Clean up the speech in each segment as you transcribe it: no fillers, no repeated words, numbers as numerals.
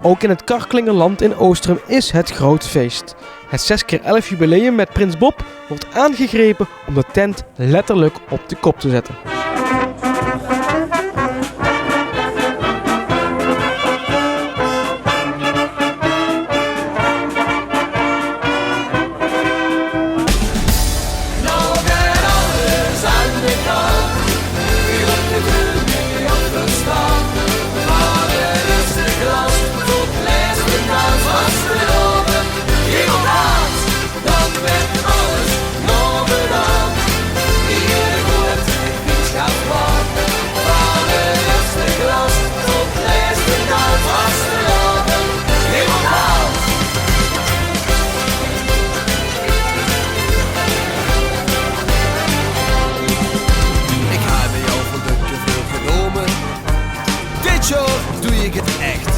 Ook in het Karklingeland in Oostrum is het groot feest. Het 6x11 jubileum met prins Bob wordt aangegrepen om de tent letterlijk op de kop te zetten. Doe ik het echt.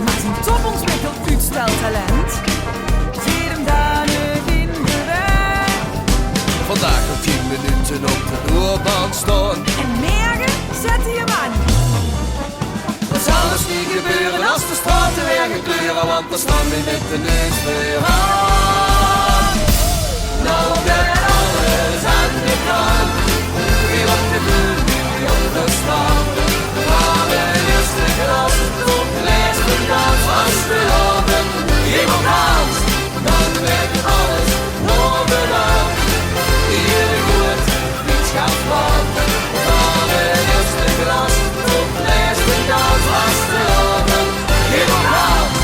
Met een topontwikkeld uitsteltalent zit hem danig in de weg. Vandaag nog 10 minuten op de doorbaan staan. En morgen zet hij hem aan. Dat zal dus niet gebeuren als de straten weer gaan kleuren, want dan staan we met de neus weer aan. Nou gaat alles aan de kant. Weer op de vloer, weer op de strand. Als we lopen, iemand haalt, dan werkt alles bovenaan. Iedereen goed, niets gaat fout. Van het eerste glas tot de laatste dans. Als we lopen, iemand haalt.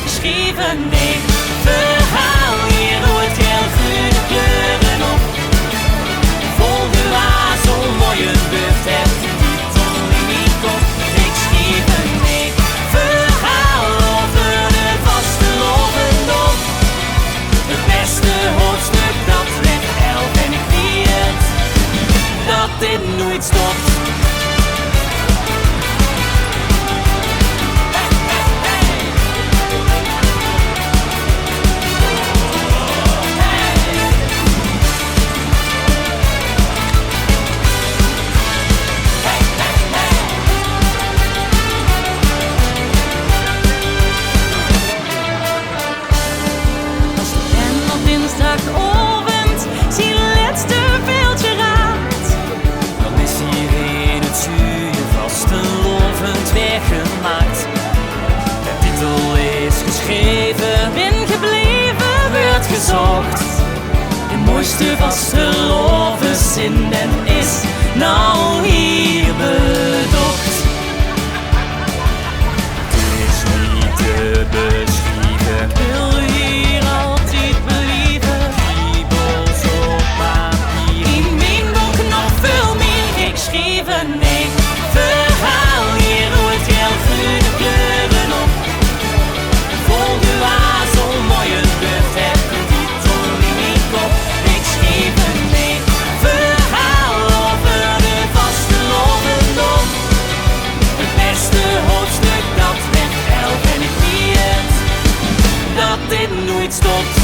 Geschreven in verhaal, hier hoort heel groene kleuren op. Vol de wazel, mooie buurt, heb je titel in die kop. Ik schreef een nee. Dit nooit stopt. Als de pen op dinsdagochtend zie je laatste veeltje raakt, dan is hier in het zuur vastelovend weggemaakt. De titel is geschreven, ben gebleven, werd gezocht. De mooiste vastelovenzin en is nou hier bedocht. Het is niet te beschrijven, wil hier altijd believen. Kriebels op papier, in mijn boek nog veel meer. Ik schreef een nee verhaal, hier hoort heel groene kleuren op. Vol de wazel, mooie buurt, heb je titel in mijn kop. Ik schreef een nee verhaal over de vastelovendom. Het beste hoofdstuk dat werd 11 en ik weet dat dit nooit stopt.